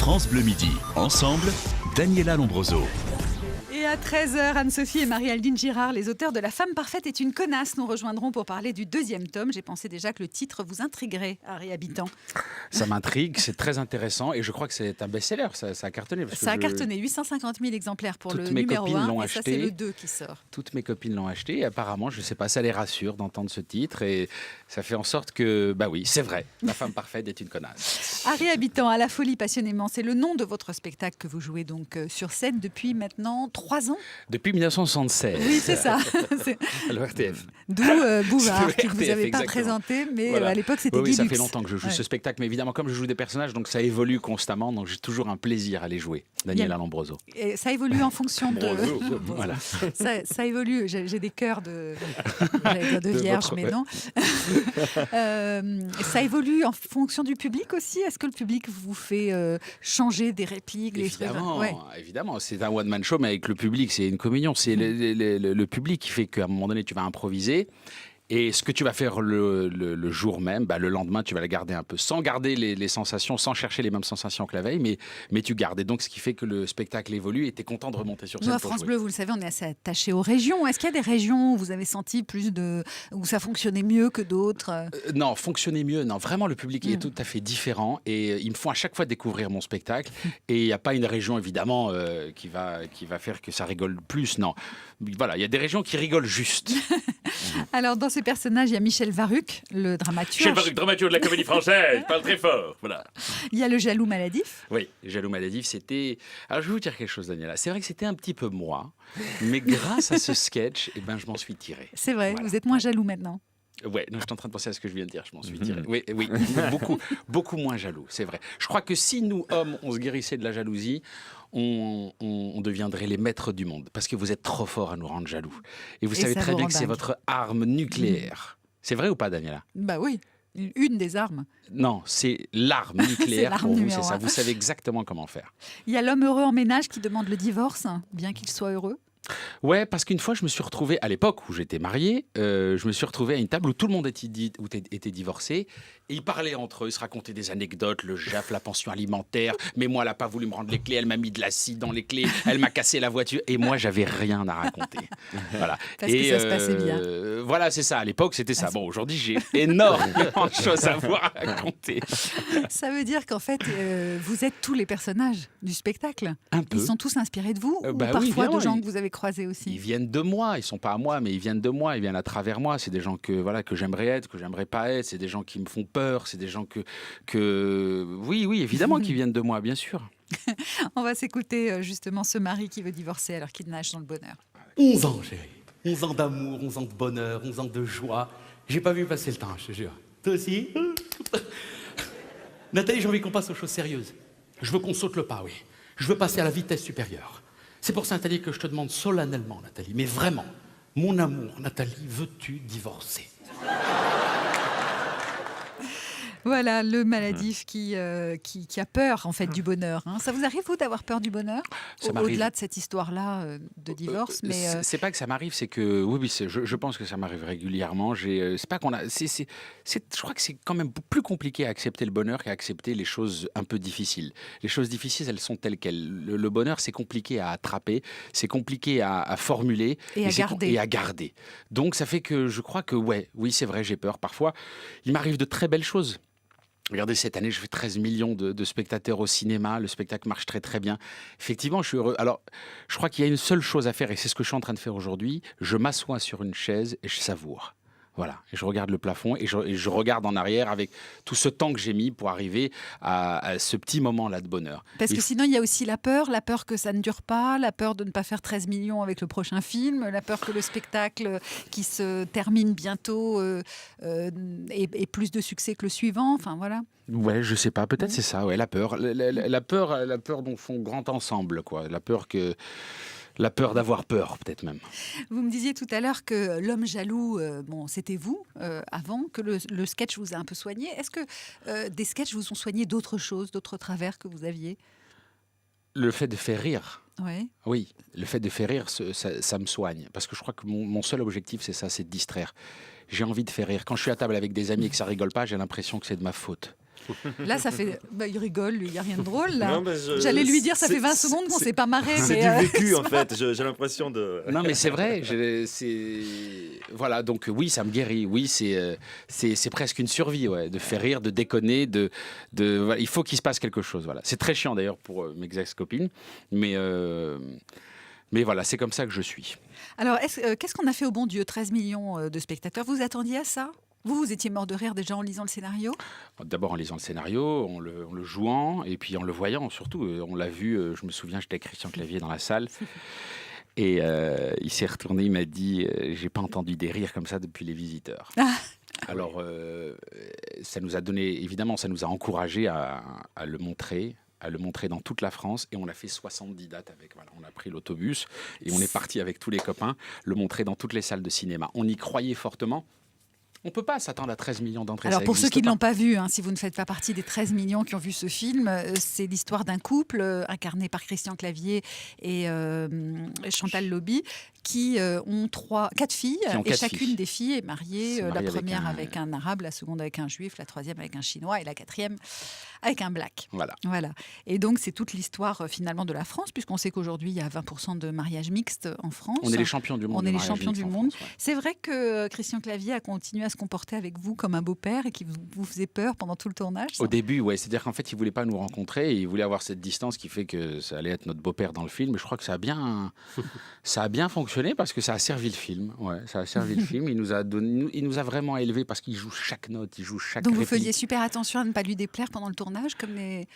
France Bleu Midi. Ensemble, Daniela Lombroso. Et à 13h, Anne-Sophie et Marie-Aldine Girard, les auteurs de La femme parfaite est une connasse, nous rejoindront pour parler du 2e tome. J'ai pensé déjà que le titre vous intriguerait, Harry Habitant. Ça m'intrigue, c'est très intéressant et je crois que c'est un best-seller, ça a cartonné. Ça a cartonné, 850 000 exemplaires pour Toutes le mes numéro copines 1 l'ont et ça acheté. c'est le 2 qui sort. Toutes mes copines l'ont acheté et apparemment, je ne sais pas, ça les rassure d'entendre ce titre et ça fait en sorte que, bah oui, c'est vrai, La femme parfaite est une connasse. Harry Habitant, à la folie passionnément, c'est le nom de votre spectacle que vous jouez donc sur scène depuis maintenant 3 ans. Depuis 1976. Oui, c'est ça. À l'ORTF. D'où Bouvard, Le que vous RTF, n'avez pas exactement. présenté, mais Voilà. à l'époque c'était Oui, Guy ça Lux. fait longtemps que je joue ce spectacle, mais évidemment, comme je joue des personnages, donc ça évolue constamment, donc j'ai toujours un plaisir à les jouer. Daniela Lombroso. Et ça évolue en fonction de... Voilà. Ça évolue, j'ai des cœurs j'allais dire de vierge, votre- mais non. Ça évolue en fonction du public aussi. Est-ce que le public vous fait changer des répliques, des trucs? Évidemment, Ouais. évidemment, c'est un one-man show, mais avec le public, c'est une communion. C'est le public qui fait qu'à un moment donné, tu vas improviser. Et ce que tu vas faire le jour même, bah, le lendemain, tu vas la garder un peu, sans garder les sensations, sans chercher les mêmes sensations que la veille, mais tu gardes. Et donc, ce qui fait que le spectacle évolue et tu es content de remonter sur scène. Nous, à pour France jouer. Bleu, vous le savez, on est assez attaché aux régions. Est-ce qu'il y a des régions où vous avez senti où ça fonctionnait mieux que d'autres? Non, fonctionner mieux. Non, vraiment, le public est tout à fait différent. Et ils me font à chaque fois découvrir mon spectacle. Et il n'y a pas une région, évidemment, qui va faire que ça rigole plus. Non. Voilà, il y a des régions qui rigolent juste. Alors, dans ces personnages, il y a Michel Varuc, le dramaturge. Michel Varuc, dramaturge de la comédie française, parle très fort. Voilà. Il y a le jaloux maladif. Oui, Jaloux maladif, c'était... Alors, je vais vous dire quelque chose, Daniela. C'est vrai que c'était un petit peu moi, mais grâce à ce sketch, eh ben, je m'en suis tiré. C'est vrai, Voilà. vous êtes moins jaloux maintenant. Ouais, non, je suis en train de penser à ce que je viens de dire, je m'en suis tiré. Oui, oui, beaucoup moins jaloux, c'est vrai. Je crois que si nous, hommes, on se guérissait de la jalousie, on deviendrait les maîtres du monde, parce que vous êtes trop forts à nous rendre jaloux. Et vous savez ça très vous bien rend que c'est dingue. votre arme nucléaire. C'est vrai ou pas, Daniela? Bah oui, une des armes. Non, c'est l'arme nucléaire l'arme pour vous, numéro c'est ça. un. Vous savez exactement comment faire. Il y a l'homme heureux en ménage qui demande le divorce, bien qu'il soit heureux. Ouais, parce qu'une fois, je me suis retrouvé, à l'époque où j'étais marié, je me suis retrouvé à une table où tout le monde était divorcé. Et ils parlaient entre eux, ils se racontaient des anecdotes, le JAF, la pension alimentaire. Mais moi, elle n'a pas voulu me rendre les clés, elle m'a mis de l'acide dans les clés, elle m'a cassé la voiture. Et moi, j'avais rien à raconter. Voilà. Parce que ça se passait bien. Voilà, c'est ça. À l'époque, c'était ça. Bon, aujourd'hui, j'ai énormément de choses à vous raconter. Ça veut dire qu'en fait, vous êtes tous les personnages du spectacle. Un peu. Ils sont tous inspirés de vous ou Bah oui, parfois évidemment, de gens ils- que vous avez croisés Ils aussi. viennent de moi, ils sont pas à moi, mais ils viennent de moi, ils viennent à travers moi. C'est des gens que j'aimerais être, que j'aimerais pas être. C'est des gens qui me font peur. C'est des gens oui, évidemment, qui viennent de moi, bien sûr. On va s'écouter justement ce mari qui veut divorcer alors qu'il nage dans le bonheur. 11 ans, chérie. 11 ans d'amour, 11 ans de bonheur, 11 ans de joie. J'ai pas vu passer le temps, je te jure. Toi aussi? Nathalie, j'ai envie qu'on passe aux choses sérieuses. Je veux qu'on saute le pas, oui. Je veux passer à la vitesse supérieure. C'est pour ça, Nathalie, que je te demande solennellement, Nathalie, mais vraiment, mon amour, Nathalie, veux-tu divorcer? Voilà, le maladif qui a peur en fait du bonheur. Hein. Ça vous arrive, vous, d'avoir peur du bonheur? Ça m'arrive. Au-delà de cette histoire-là de divorce, mais C'est pas que ça m'arrive, c'est que oui, je pense que ça m'arrive régulièrement. C'est pas qu'on a, je crois que c'est quand même plus compliqué à accepter le bonheur qu'à accepter les choses un peu difficiles. Les choses difficiles, elles sont telles quelles. Le bonheur, c'est compliqué à attraper, c'est compliqué à formuler Et à c'est garder. et à garder. Donc ça fait que je crois que oui, c'est vrai, j'ai peur. Parfois, il m'arrive de très belles choses. Regardez, cette année, je fais 13 millions de spectateurs au cinéma. Le spectacle marche très, très bien. Effectivement, je suis heureux. Alors, je crois qu'il y a une seule chose à faire, et c'est ce que je suis en train de faire aujourd'hui. Je m'assois sur une chaise et je savoure. Voilà. Et je regarde le plafond et je regarde en arrière avec tout ce temps que j'ai mis pour arriver à ce petit moment-là de bonheur. parce que Il sinon il y a aussi la peur que ça ne dure pas, la peur de ne pas faire 13 millions avec le prochain film, la peur que le spectacle qui se termine bientôt ait plus de succès que le suivant. Enfin voilà. Ouais, je sais pas. Peut-être c'est ça. Ouais, la peur. La peur dans son grand ensemble, quoi. La peur d'avoir peur, peut-être même. Vous me disiez tout à l'heure que l'homme jaloux, c'était vous avant, que le sketch vous a un peu soigné. Est-ce que des sketchs vous ont soigné d'autres choses, d'autres travers que vous aviez? Le fait de faire rire. Ouais. Oui, le fait de faire rire, ça me soigne. Parce que je crois que mon seul objectif, c'est ça, c'est de distraire. J'ai envie de faire rire. Quand je suis à table avec des amis et que ça rigole pas, j'ai l'impression que c'est de ma faute. Là, ça fait. Bah, il rigole, lui, il n'y a rien de drôle. Là. Non, mais J'allais lui dire, ça fait 20 c'est- secondes qu'on ne c'est- s'est pas marré. C'est mais, du vécu en fait, j'ai l'impression de... Non, mais c'est vrai. Voilà, donc oui, ça me guérit. Oui, c'est presque une survie, ouais, de faire rire, de déconner, voilà, il faut qu'il se passe quelque chose. Voilà. C'est très chiant d'ailleurs pour mes ex-copines, mais voilà, c'est comme ça que je suis. Alors, qu'est-ce qu'on a fait au bon Dieu 13 millions de spectateurs. Vous attendiez à ça ? Vous étiez mort de rire déjà en lisant le scénario ? D'abord en lisant le scénario, en le jouant, et puis en le voyant surtout. On l'a vu, je me souviens, j'étais avec Christian Clavier dans la salle. Et il s'est retourné, il m'a dit j'ai pas entendu des rires comme ça depuis Les Visiteurs. Alors, ça nous a donné, évidemment, ça nous a encouragés à le montrer dans toute la France. Et on a fait 70 dates avec. Voilà, on a pris l'autobus et on est parti avec tous les copains le montrer dans toutes les salles de cinéma. On y croyait fortement. On ne peut pas s'attendre à 13 millions d'entrées. Alors, ça pour ceux existe qui ne pas. l'ont pas vu, si vous ne faites pas partie des 13 millions qui ont vu ce film, c'est l'histoire d'un couple incarné par Christian Clavier et Chantal Lobby qui ont 4 filles. Qui ont et 4 chacune filles. des filles est mariée. C'est La marié première avec un arabe, la seconde avec un juif, la troisième avec un chinois et la quatrième avec un black. Voilà. Et donc, c'est toute l'histoire finalement de la France, puisqu'on sait qu'aujourd'hui, il y a 20% de mariages mixtes en France. On est les champions du monde. On du est les mariage champions mixte du en monde. France, ouais. C'est vrai que Christian Clavier a continué à se comporter avec vous comme un beau-père et qui vous faisait peur pendant tout le tournage. Ça Au début, ouais, c'est-à-dire qu'en fait, il voulait pas nous rencontrer et il voulait avoir cette distance qui fait que ça allait être notre beau-père dans le film. Et je crois que ça a bien fonctionné parce que ça a servi le film. Ouais, ça a servi le film. Il nous a vraiment élevés parce qu'il joue chaque note, il joue chaque Donc vous réplique. faisiez super attention à ne pas lui déplaire pendant le tournage, comme les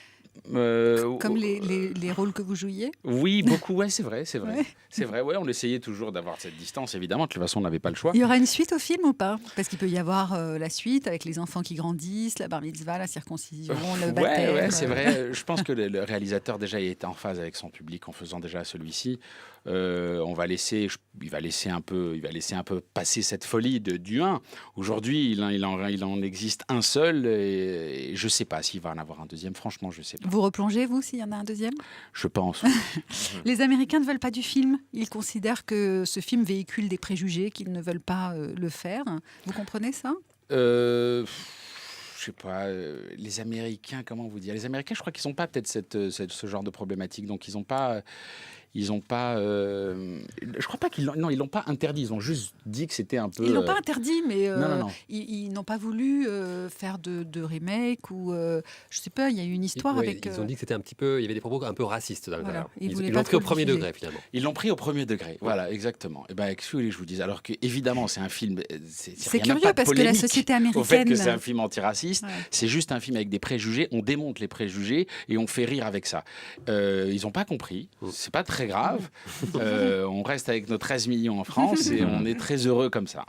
rôles que vous jouiez. Oui, beaucoup. Ouais, c'est vrai. Ouais. C'est vrai. Ouais, on essayait toujours d'avoir cette distance. Évidemment, de toute façon, on n'avait pas le choix. Il y aura une suite au film ou pas ? Parce qu'il peut y avoir la suite avec les enfants qui grandissent, la bar mitzvah, la circoncision, le baptême. Ouais, c'est vrai. Je pense que le réalisateur déjà il était en phase avec son public en faisant déjà celui-ci. Il va laisser un peu passer cette folie du 1. Aujourd'hui, il en existe un seul et je sais pas s'il va en avoir un deuxième. Franchement, je sais pas. Vous replongez, vous, s'il y en a un deuxième ? Je pense. Les Américains ne veulent pas du film. Ils considèrent que ce film véhicule des préjugés, qu'ils ne veulent pas le faire. Vous comprenez ça ? Je sais pas, les Américains, comment vous dire ? Les Américains, je crois qu'ils n'ont pas peut-être ce genre de problématique. Donc, ils n'ont pas. Je crois pas ils l'ont pas interdit. Ils ont juste dit que c'était un peu. Ils l'ont pas interdit, mais Non. ils n'ont pas voulu faire de remake ou je sais pas. Il y a eu une histoire Ouais, avec. Ils ont dit que c'était un petit peu, il y avait des propos un peu racistes dans Voilà. l'intérieur. Ils voulaient Ils pas l'ont pris trop au premier le diffuser. degré finalement. Ils l'ont pris au premier degré. Voilà, exactement. Et ben, qu'est-ce que vous voulez que je vous dise ? Alors que évidemment, c'est un film. C'est il y a même curieux pas de parce que la polémique société au fait américaine. que c'est un film antiraciste. Ouais. C'est juste un film avec des préjugés. On démonte les préjugés et on fait rire avec ça. Ils n'ont pas compris. C'est pas très grave. On reste avec nos 13 millions en France et on est très heureux comme ça.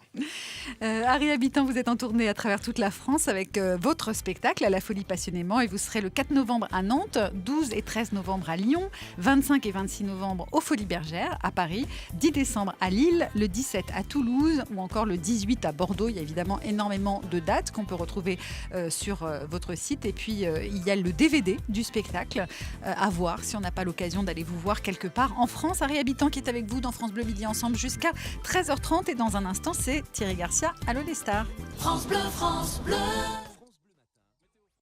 Harry Habitant, vous êtes en tournée à travers toute la France avec votre spectacle à la Folie Passionnément et vous serez le 4 novembre à Nantes, 12 et 13 novembre à Lyon, 25 et 26 novembre aux Folies Bergères à Paris, 10 décembre à Lille, le 17 à Toulouse ou encore le 18 à Bordeaux. Il y a évidemment énormément de dates qu'on peut retrouver sur votre site et puis il y a le DVD du spectacle à voir si on n'a pas l'occasion d'aller vous voir quelque part en France. Harry Habitant qui est avec vous dans France Bleu Midi Ensemble jusqu'à 13h30 et dans un instant c'est Thierry Garcia. Allô les stars. France Bleu, France Bleu.